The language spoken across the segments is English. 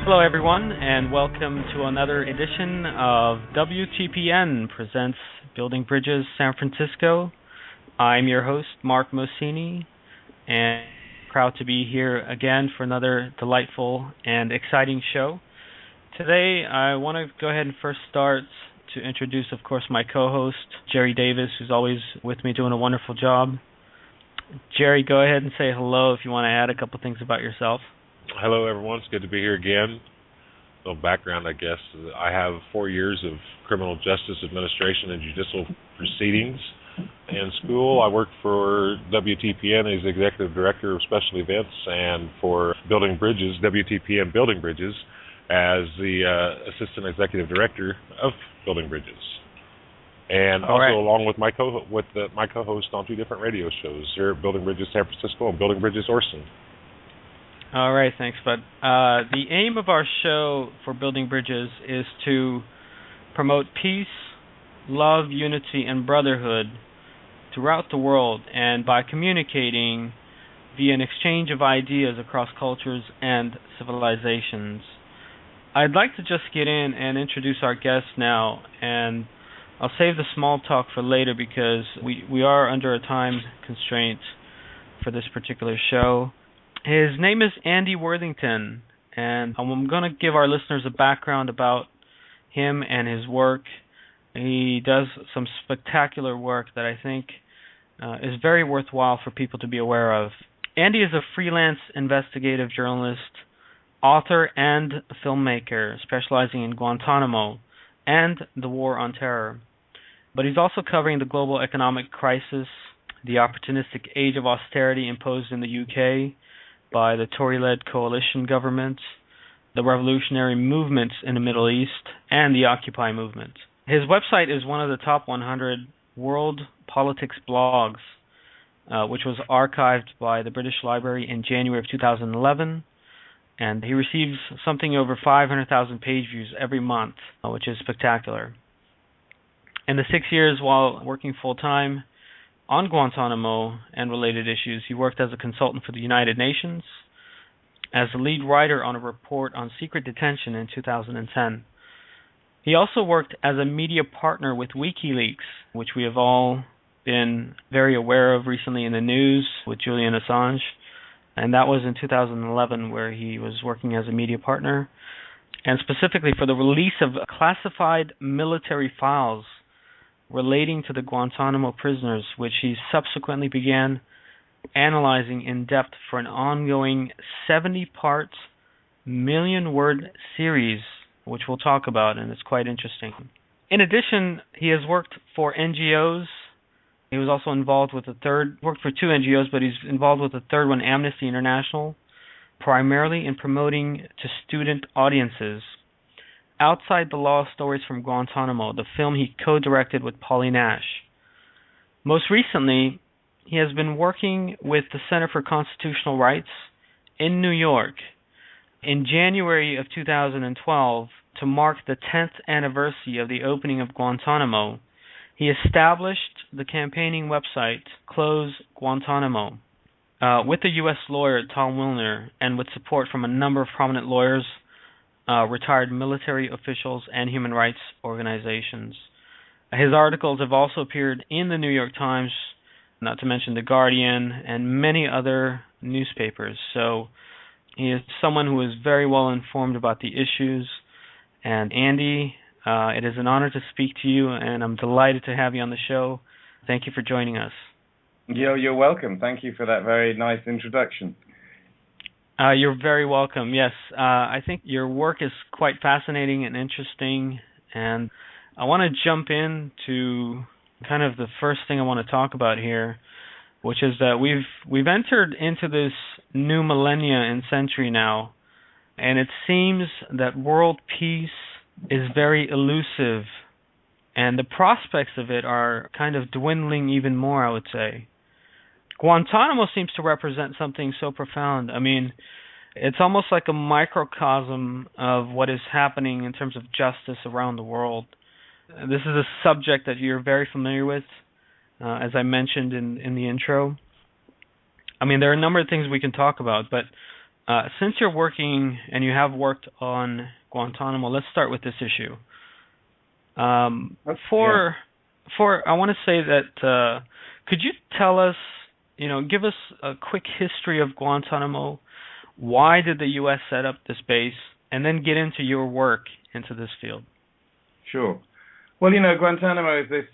Hello, everyone, and welcome to another edition of WTPN Presents Building Bridges San Francisco. I'm your host, Mark Mosini, and proud to be here again for another delightful and exciting show. Today, I want to go ahead and first start to introduce, of course, my co-host, Jerry Davis, who's always with me doing a wonderful job. Jerry, go ahead and say hello if you want to add a couple things about yourself. Hello, everyone. It's good to be here again. A little background, I guess. I have 4 years of criminal justice administration and judicial proceedings. In school, I worked for WTPN as Executive Director of Special Events, and for Building Bridges, WTPN Building Bridges, as the Assistant Executive Director of Building Bridges. And along with my co-host on two different radio shows here at Building Bridges San Francisco and Building Bridges Orson. All right, thanks, bud. The aim of our show for Building Bridges is to promote peace, love, unity, and brotherhood throughout the world, and by communicating via an exchange of ideas across cultures and civilizations. I'd like to just get in and introduce our guest now, and I'll save the small talk for later because we are under a time constraint for this particular show. His name is Andy Worthington, and I'm going to give our listeners a background about him and his work. He does some spectacular work that I think is very worthwhile for people to be aware of. Andy is a freelance investigative journalist, author, and filmmaker specializing in Guantanamo and the War on Terror. But he's also covering the global economic crisis, the opportunistic age of austerity imposed in the UK by the Tory-led coalition government, the revolutionary movements in the Middle East, and the Occupy movement. His website is one of the top 100 world politics blogs, which was archived by the British Library in January of 2011, and he receives something over 500,000 page views every month, which is spectacular. In the 6 years while working full-time on Guantanamo and related issues, he worked as a consultant for the United Nations, as the lead writer on a report on secret detention in 2010. He also worked as a media partner with WikiLeaks, which we have all been very aware of recently in the news with Julian Assange, and that was in 2011 where he was working as a media partner, and specifically for the release of classified military files relating to the Guantanamo prisoners, which he subsequently began analyzing in depth for an ongoing 70-part, million-word series, which we'll talk about, and it's quite interesting. In addition, he has worked for NGOs. He was also involved with worked for two NGOs, but he's involved with the third one, Amnesty International, primarily in promoting to student audiences Outside the Law Stories from Guantanamo, the film he co-directed with Paulie Nash. Most recently, he has been working with the Center for Constitutional Rights in New York. In January of 2012, to mark the 10th anniversary of the opening of Guantanamo, he established the campaigning website Close Guantanamo with the U.S. lawyer Tom Wilner and with support from a number of prominent lawyers, retired military officials, and human rights organizations. His articles have also appeared in the New York Times, not to mention The Guardian, and many other newspapers. So he is someone who is very well informed about the issues. And Andy, it is an honor to speak to you, and I'm delighted to have you on the show. Thank you for joining us. You're welcome. Thank you for that very nice introduction. You're very welcome. Yes, I think your work is quite fascinating and interesting, and I want to jump into kind of the first thing I want to talk about here, which is that we've entered into this new millennia and century now, and it seems that world peace is very elusive, and the prospects of it are kind of dwindling even more, I would say. Guantanamo seems to represent something so profound. I mean, it's almost like a microcosm of what is happening in terms of justice around the world. This is a subject that you're very familiar with, as I mentioned in the intro. I mean, there are a number of things we can talk about, but Since you're working and you have worked on Guantanamo, let's start with this issue. For I want to say that could you tell us, give us a quick history of Guantanamo? Why did the U.S. set up this base, and then get into your work into this field? Sure. Well, Guantanamo is this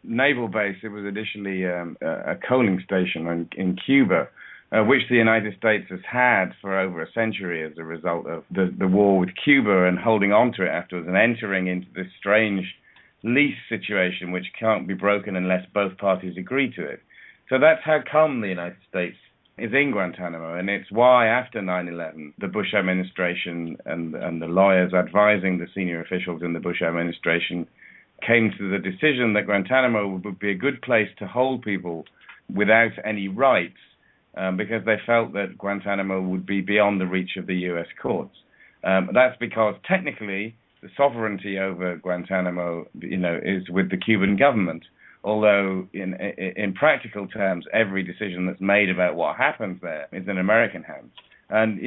naval base. It was initially a coaling station in Cuba, which the United States has had for over a century as a result of the war with Cuba and holding on to it afterwards and entering into this strange lease situation which can't be broken unless both parties agree to it. So that's how come the United States is in Guantanamo, and it's why after 9/11 the Bush administration and the lawyers advising the senior officials in the Bush administration came to the decision that Guantanamo would be a good place to hold people without any rights, because they felt that Guantanamo would be beyond the reach of the U.S. courts. That's because technically the sovereignty over Guantanamo, is with the Cuban government. Although in practical terms, every decision that's made about what happens there is in American hands. And,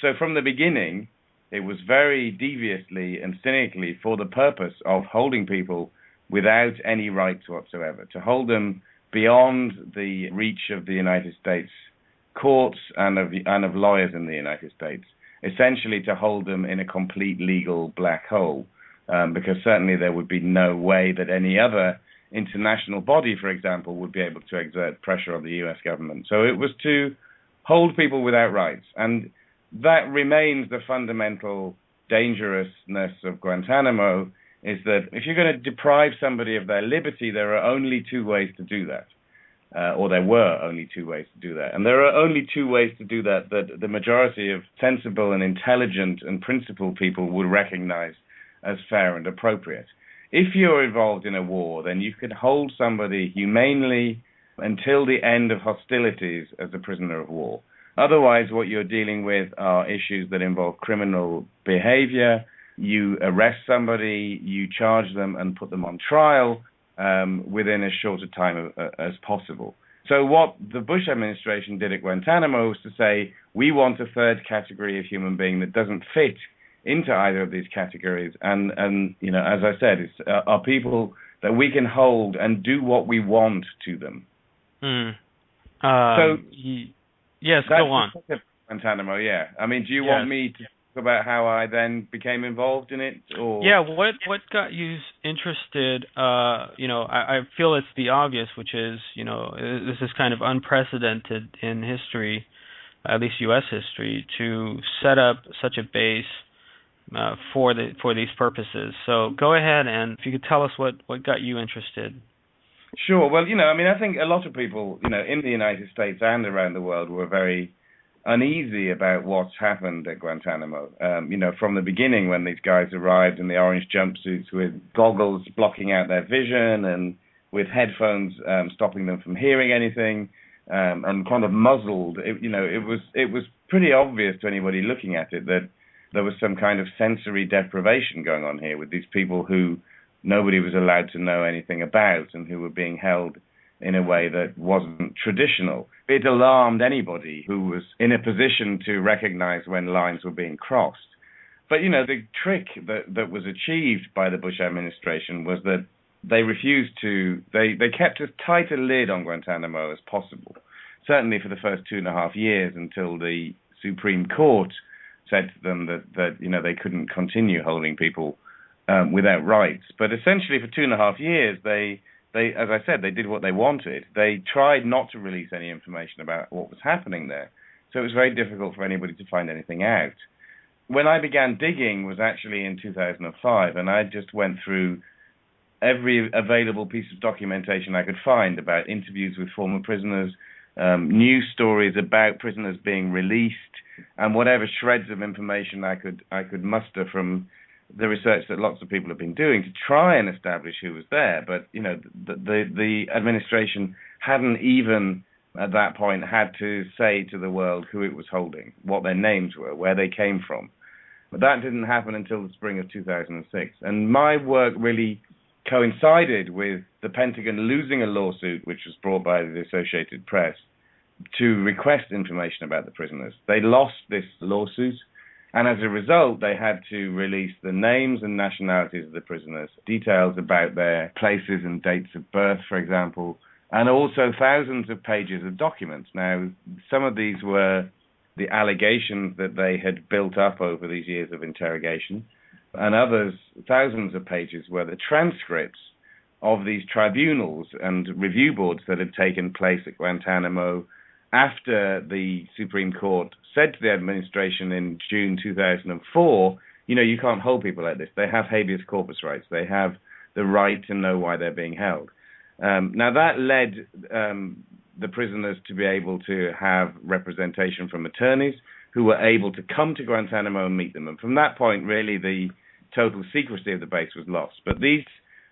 so from the beginning, it was very deviously and cynically for the purpose of holding people without any rights whatsoever, to hold them beyond the reach of the United States courts and of lawyers in the United States, essentially to hold them in a complete legal black hole, because certainly there would be no way that any other international body, for example, would be able to exert pressure on the U.S. government. So it was to hold people without rights. And that remains the fundamental dangerousness of Guantanamo, is that if you're going to deprive somebody of their liberty, there are only two ways to do that. Or there were only two ways to do that. And there are only two ways to do that the majority of sensible and intelligent and principled people would recognize as fair and appropriate. If you're involved in a war, then you can hold somebody humanely until the end of hostilities as a prisoner of war. Otherwise, what you're dealing with are issues that involve criminal behavior. You arrest somebody, you charge them and put them on trial within as short a time as possible. So what the Bush administration did at Guantanamo was to say, we want a third category of human being that doesn't fit into either of these categories, and as I said, are people that we can hold and do what we want to them. Yes, go on. Guantanamo, yeah. I mean, do you want me to talk about how I then became involved in it? Or? Yeah, what got you interested? I feel it's the obvious, which is, this is kind of unprecedented in history, at least U.S. history, to set up such a base for these purposes. So go ahead, and if you could tell us what got you interested. Sure. Well, I think a lot of people, in the United States and around the world were very uneasy about what's happened at Guantanamo. From the beginning when these guys arrived in the orange jumpsuits with goggles blocking out their vision and with headphones stopping them from hearing anything, and kind of muzzled. It was pretty obvious to anybody looking at it that there was some kind of sensory deprivation going on here with these people who nobody was allowed to know anything about and who were being held in a way that wasn't traditional. It alarmed anybody who was in a position to recognize when lines were being crossed. But, the trick that was achieved by the Bush administration was that they refused to, they kept as tight a lid on Guantanamo as possible, certainly for the first 2.5 years until the Supreme Court said to them that they couldn't continue holding people without rights. But essentially for 2.5 years, they, as I said, they did what they wanted. They tried not to release any information about what was happening there. So it was very difficult for anybody to find anything out. When I began digging was actually in 2005, and I just went through every available piece of documentation I could find about interviews with former prisoners, news stories about prisoners being released, and whatever shreds of information I could muster from the research that lots of people have been doing to try and establish who was there. But the administration hadn't even at that point had to say to the world who it was holding, what their names were, where they came from. But that didn't happen until the spring of 2006. And my work really coincided with the Pentagon losing a lawsuit which was brought by the Associated Press to request information about the prisoners. They lost this lawsuit, and as a result, they had to release the names and nationalities of the prisoners, details about their places and dates of birth, for example, and also thousands of pages of documents. Now, some of these were the allegations that they had built up over these years of interrogation, and others, thousands of pages, were the transcripts of these tribunals and review boards that had taken place at Guantanamo after the Supreme Court said to the administration in June 2004, you can't hold people like this. They have habeas corpus rights. They have the right to know why they're being held. Now, that led the prisoners to be able to have representation from attorneys who were able to come to Guantanamo and meet them. And from that point, really, the total secrecy of the base was lost. But these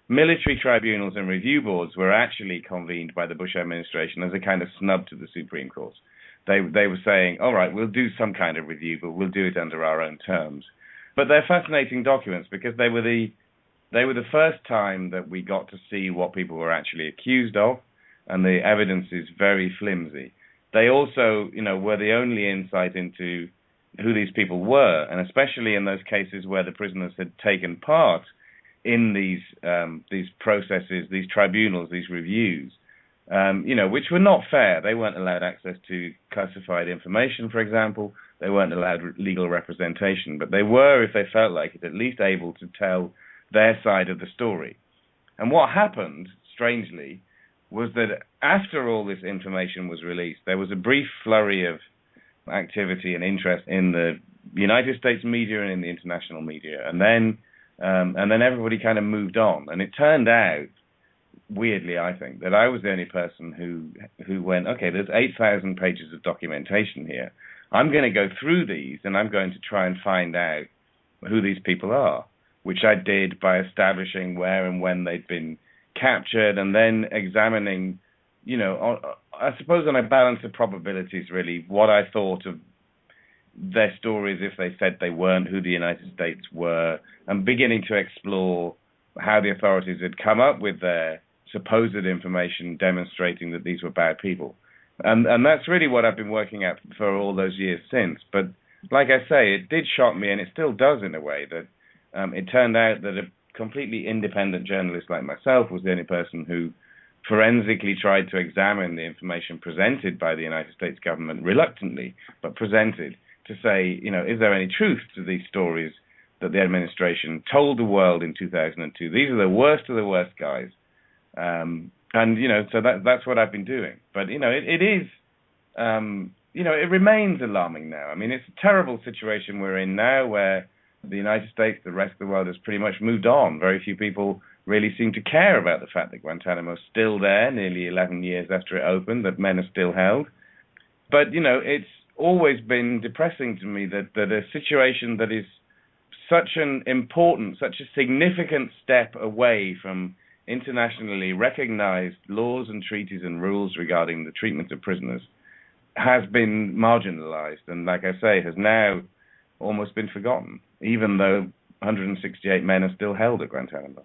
military tribunals and review boards were actually convened by the Bush administration as a kind of snub to the Supreme Court. They were saying, all right, we'll do some kind of review, but we'll do it under our own terms. But they're fascinating documents because they were the first time that we got to see what people were actually accused of, and the evidence is very flimsy. They also, were the only insight into who these people were, and especially in those cases where the prisoners had taken part in these processes, these tribunals, these reviews, which were not fair. They weren't allowed access to classified information, for example. They weren't allowed legal representation, but they were, if they felt like it, at least able to tell their side of the story. And what happened, strangely, was that after all this information was released, there was a brief flurry of activity and interest in the United States media and in the international media, and then everybody kind of moved on. And it turned out, weirdly, I think, that I was the only person who went, okay, there's 8,000 pages of documentation here. I'm going to go through these, and I'm going to try and find out who these people are, which I did by establishing where and when they'd been captured, and then examining, I suppose on a balance of probabilities, really, what I thought of their stories if they said they weren't who the United States were, and beginning to explore how the authorities had come up with their supposed information demonstrating that these were bad people. And that's really what I've been working at for all those years since. But like I say, it did shock me, and it still does in a way, that it turned out that a completely independent journalist like myself was the only person who forensically tried to examine the information presented by the United States government, reluctantly, but presented, to say, is there any truth to these stories that the administration told the world in 2002? These are the worst of the worst guys. So that's what I've been doing. But, it is, it remains alarming now. I mean, it's a terrible situation we're in now where the United States, the rest of the world has pretty much moved on. Very few people really seem to care about the fact that Guantanamo is still there, nearly 11 years after it opened, that men are still held. But, it's always been depressing to me that a situation that is such an important, such a significant step away from internationally recognized laws and treaties and rules regarding the treatment of prisoners has been marginalized, and like I say, has now almost been forgotten, even though 168 men are still held at Guantanamo.